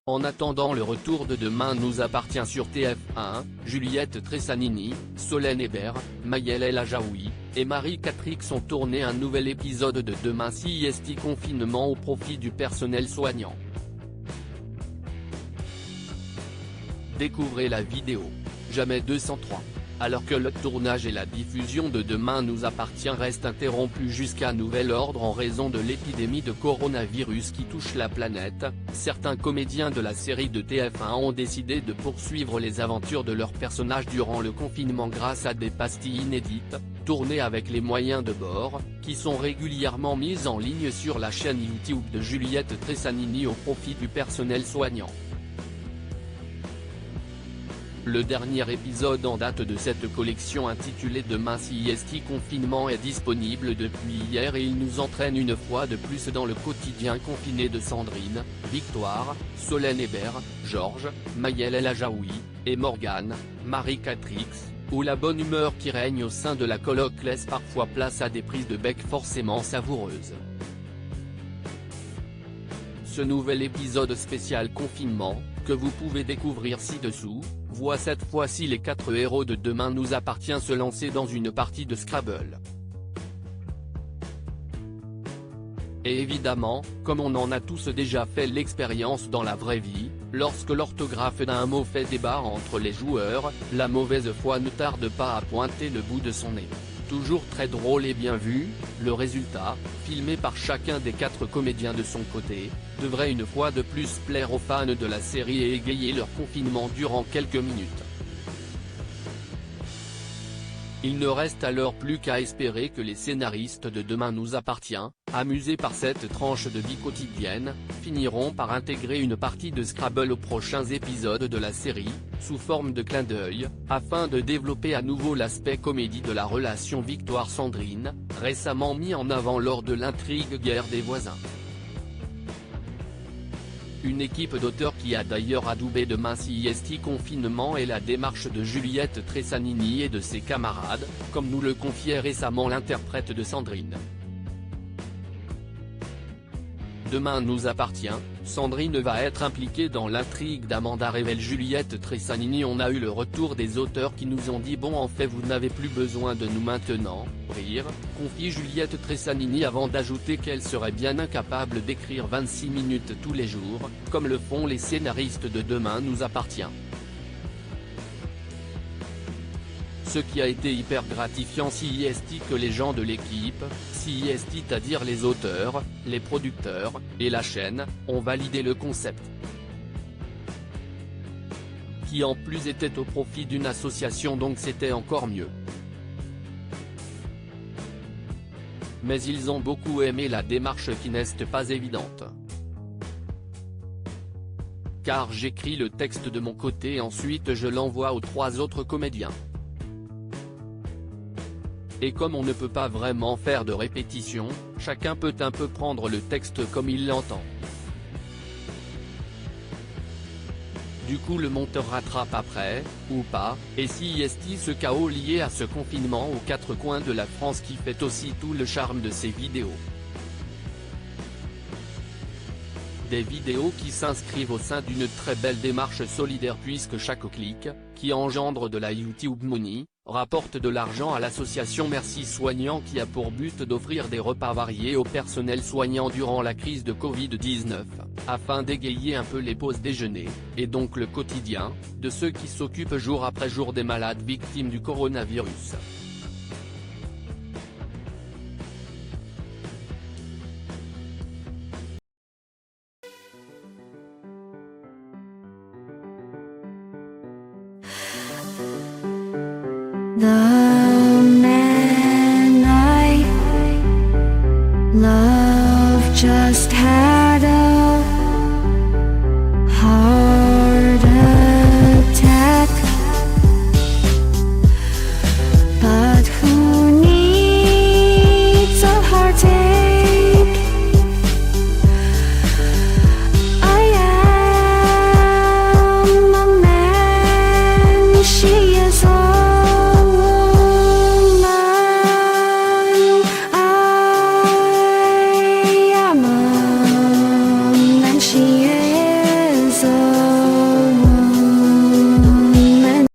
En attendant le retour de Demain nous appartient sur TF1, Juliette Tressanini, Solène Hébert, Maëlle El Ajaoui, et Marie Catrix ont tourné un nouvel épisode de Demain CIST confinement au profit du personnel soignant. Découvrez la vidéo. Jamais 203. Alors que le tournage et la diffusion de Demain nous appartient restent interrompus jusqu'à nouvel ordre en raison de l'épidémie de coronavirus qui touche la planète, certains comédiens de la série de TF1 ont décidé de poursuivre les aventures de leurs personnages durant le confinement grâce à des pastilles inédites, tournées avec les moyens de bord, qui sont régulièrement mises en ligne sur la chaîne YouTube de Juliette Tressanini au profit du personnel soignant. Le dernier épisode en date de cette collection intitulée Demain CIST confinement est disponible depuis hier et il nous entraîne une fois de plus dans le quotidien confiné de Sandrine, Victoire, Solène Hébert, Georges, Maëlle El Ajaoui, et Morgane, Marie Catrix, où la bonne humeur qui règne au sein de la coloc laisse parfois place à des prises de bec forcément savoureuses. Ce nouvel épisode spécial confinement, que vous pouvez découvrir ci-dessous, voit cette fois-ci les 4 héros de Demain nous appartient se lancer dans une partie de Scrabble. Et évidemment, comme on en a tous déjà fait l'expérience dans la vraie vie, lorsque l'orthographe d'un mot fait débat entre les joueurs, la mauvaise foi ne tarde pas à pointer le bout de son nez. Toujours très drôle et bien vu, le résultat, filmé par chacun des 4 comédiens de son côté, devrait une fois de plus plaire aux fans de la série et égayer leur confinement durant quelques minutes. Il ne reste alors plus qu'à espérer que les scénaristes de Demain nous appartient, amusés par cette tranche de vie quotidienne, finiront par intégrer une partie de Scrabble aux prochains épisodes de la série, sous forme de clin d'œil, afin de développer à nouveau l'aspect comédie de la relation Victoire-Sandrine, récemment mis en avant lors de l'intrigue Guerre des voisins. Une équipe d'auteurs qui a d'ailleurs adoubé Demain CIST confinement et la démarche de Juliette Tressanini et de ses camarades, comme nous le confiait récemment l'interprète de Sandrine. Demain nous appartient, Sandrine va être impliquée dans l'intrigue d'Amanda révèle Juliette Tressanini. On a eu le retour des auteurs qui nous ont dit bon en fait vous n'avez plus besoin de nous maintenant, rire, confie Juliette Tressanini avant d'ajouter qu'elle serait bien incapable d'écrire 26 minutes tous les jours, comme le font les scénaristes de Demain nous appartient. Ce qui a été hyper gratifiant CIST que les gens de l'équipe, CIST c'est-à-dire les auteurs, les producteurs, et la chaîne, ont validé le concept. Qui en plus était au profit d'une association donc c'était encore mieux. Mais ils ont beaucoup aimé la démarche qui n'est pas évidente. Car j'écris le texte de mon côté et ensuite je l'envoie aux 3 autres comédiens. Et comme on ne peut pas vraiment faire de répétition, chacun peut un peu prendre le texte comme il l'entend. Du coup le monteur rattrape après, ou pas, et CIST ce chaos lié à ce confinement aux 4 coins de la France qui fait aussi tout le charme de ces vidéos. Des vidéos qui s'inscrivent au sein d'une très belle démarche solidaire puisque chaque clic, qui engendre de la YouTube Money, rapporte de l'argent à l'association Merci Soignants qui a pour but d'offrir des repas variés au personnel soignant durant la crise de Covid-19, afin d'égayer un peu les pauses déjeuner, et donc le quotidien, de ceux qui s'occupent jour après jour des malades victimes du coronavirus.